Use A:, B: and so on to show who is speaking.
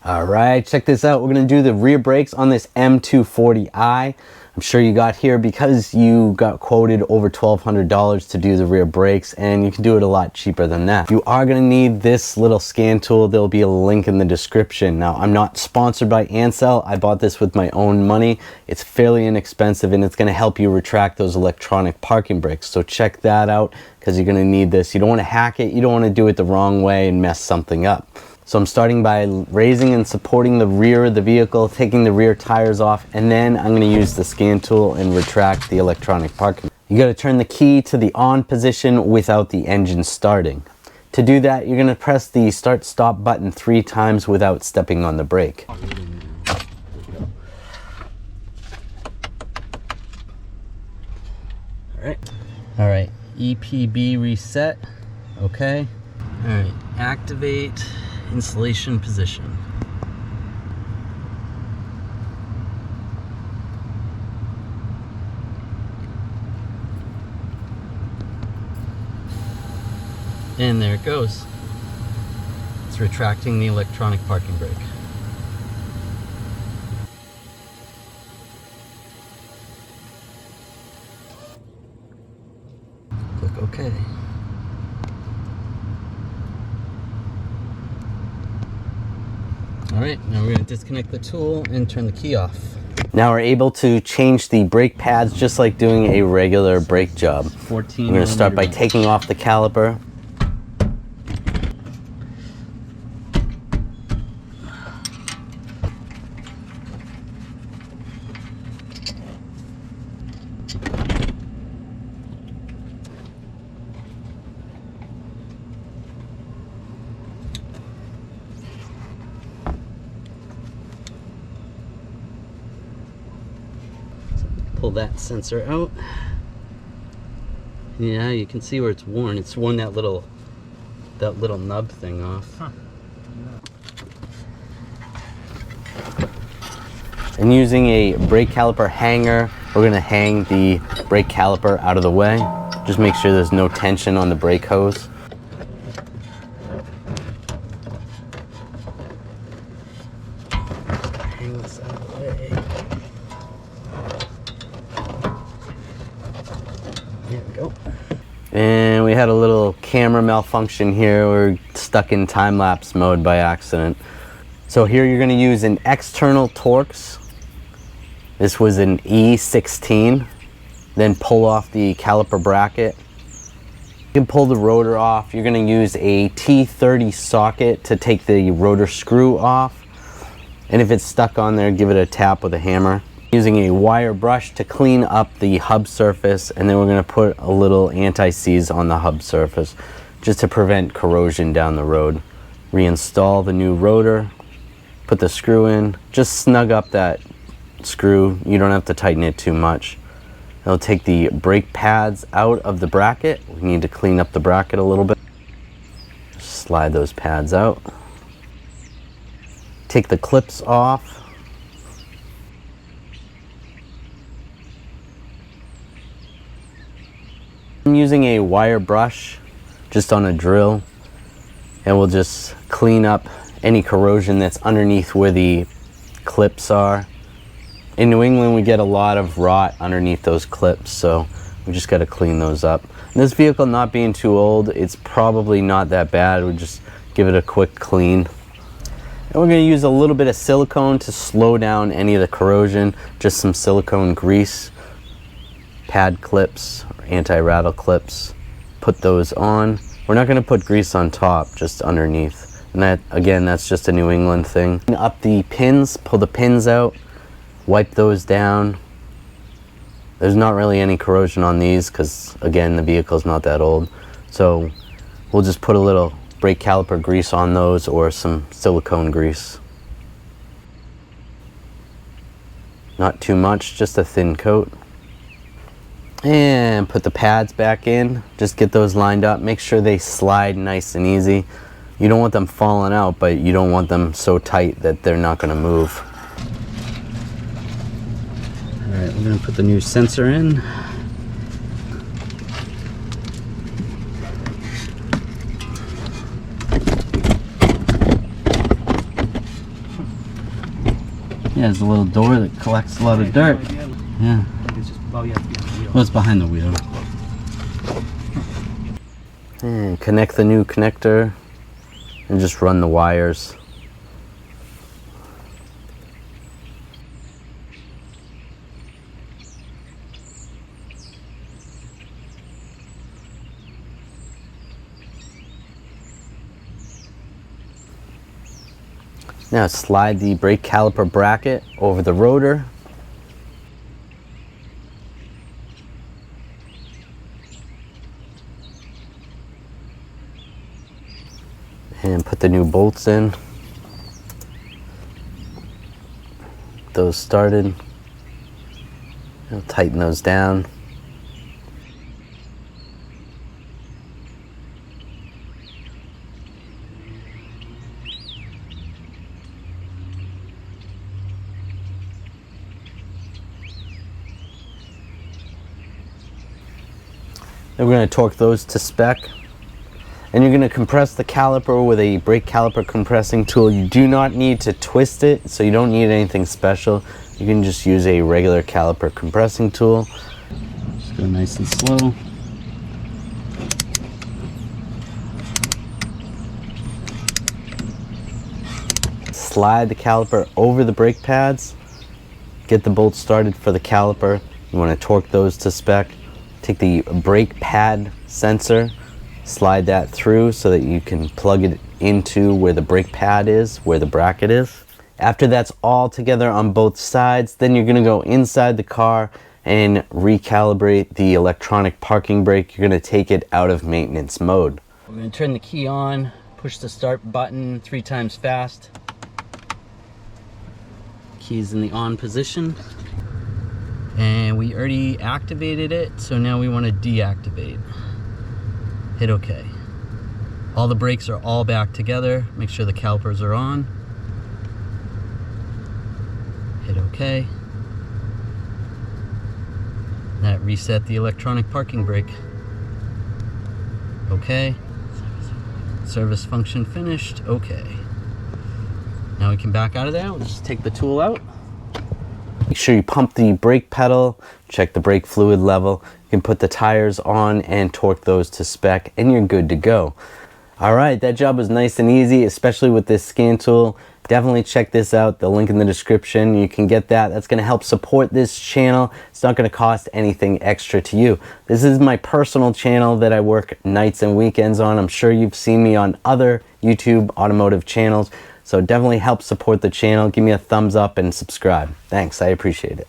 A: All right, check this out. We're gonna do the rear brakes on this M240i. I'm sure you got here because you got quoted over $1,200 to do the rear brakes, and you can do it a lot cheaper than that. You are gonna need this little scan tool. There'll be a link in the description. Now, I'm not sponsored by Ansel. I bought this with my own money. It's fairly inexpensive, and it's gonna help you retract those electronic parking brakes. So check that out, because you're gonna need this. You don't wanna hack it. You don't wanna do it the wrong way and mess something up. So I'm starting by raising and supporting the rear of the vehicle, taking the rear tires off, and then I'm going to use the scan tool and retract the electronic parking. You got to turn the key to the on position without the engine starting. To do that, you're going to press the start stop button 3 times without stepping on the brake. All right, EPB reset. Okay. All right, activate installation position. And there it goes. It's retracting the electronic parking brake. Click OK. All right, now we're going to disconnect the tool and turn the key off. Now we're able to change the brake pads just like doing a regular brake job. 14. We're going to start by taking off the caliper. Pull that sensor out. Yeah, you can see where it's worn. It's worn that little nub thing off. Huh. And using a brake caliper hanger, we're gonna hang the brake caliper out of the way. Just make sure there's no tension on the brake hose. Hang this out of the way. There we go. And we had a little camera malfunction here. We're stuck in time-lapse mode by accident. So here you're going to use an external Torx. This was an E16. Then pull off the caliper bracket. You can pull the rotor off. You're going to use a T30 socket to take the rotor screw off. And if it's stuck on there, give it a tap with a hammer. Using a wire brush to clean up the hub surface, and then we're going to put a little anti-seize on the hub surface just to prevent corrosion down the road. Reinstall the new rotor, put the screw in, just snug up that screw. You don't have to tighten it too much. It'll take the brake pads out of the bracket. We need to clean up the bracket a little bit. Slide those pads out. Take the clips off. I'm using a wire brush just on a drill, and we'll just clean up any corrosion that's underneath where the clips are. In New England, we get a lot of rot underneath those clips, so we just got to clean those up. And this vehicle not being too old, it's probably not that bad. We'll just give it a quick clean. And we're going to use a little bit of silicone to slow down any of the corrosion, just some silicone grease. Pad clips, or anti-rattle clips, put those on. We're not going to put grease on top, just underneath. And that, again, that's just a New England thing. Up the pins, pull the pins out, wipe those down. There's not really any corrosion on these because, again, the vehicle's not that old. So we'll just put a little brake caliper grease on those or some silicone grease. Not too much, just a thin coat. And put the pads back in. Just get those lined up. Make sure they slide nice and easy. You don't want them falling out, but you don't want them so tight that they're not going to move. All right, we're going to put the new sensor in. Yeah, there's a little door that collects a lot of dirt. Yeah. Well, it's behind the wheel. And connect the new connector and just run the wires. Now slide the brake caliper bracket over the rotor. And put the new bolts in. Those started. I'll tighten those down. Then we're going to torque those to spec. And you're going to compress the caliper with a brake caliper compressing tool. You do not need to twist it, so you don't need anything special. You can just use a regular caliper compressing tool. Just go nice and slow. Slide the caliper over the brake pads. Get the bolts started for the caliper. You want to torque those to spec. Take the brake pad sensor, slide that through so that you can plug it into where the brake pad is, where the bracket is. After that's all together on both sides, then you're going to go inside the car and recalibrate the electronic parking brake. You're going to take it out of maintenance mode. We're going to turn the key on, push the start button 3 times fast. Key's in the on position. And we already activated it, so now we want to deactivate. Hit OK. All the brakes are all back together. Make sure the calipers are on. Hit OK. That reset the electronic parking brake. OK. Service function finished. OK. Now we can back out of there. We'll just take the tool out. Make sure you pump the brake pedal, check the brake fluid level. You can put the tires on and torque those to spec, and you're good to go. All right, that job was nice and easy, especially with this scan tool. Definitely check this out, the link in the description. You can get that. That's going to help support this channel. It's not going to cost anything extra to you. This is my personal channel that I work nights and weekends on. I'm sure you've seen me on other YouTube automotive channels. So definitely help support the channel. Give me a thumbs up and subscribe. Thanks, I appreciate it.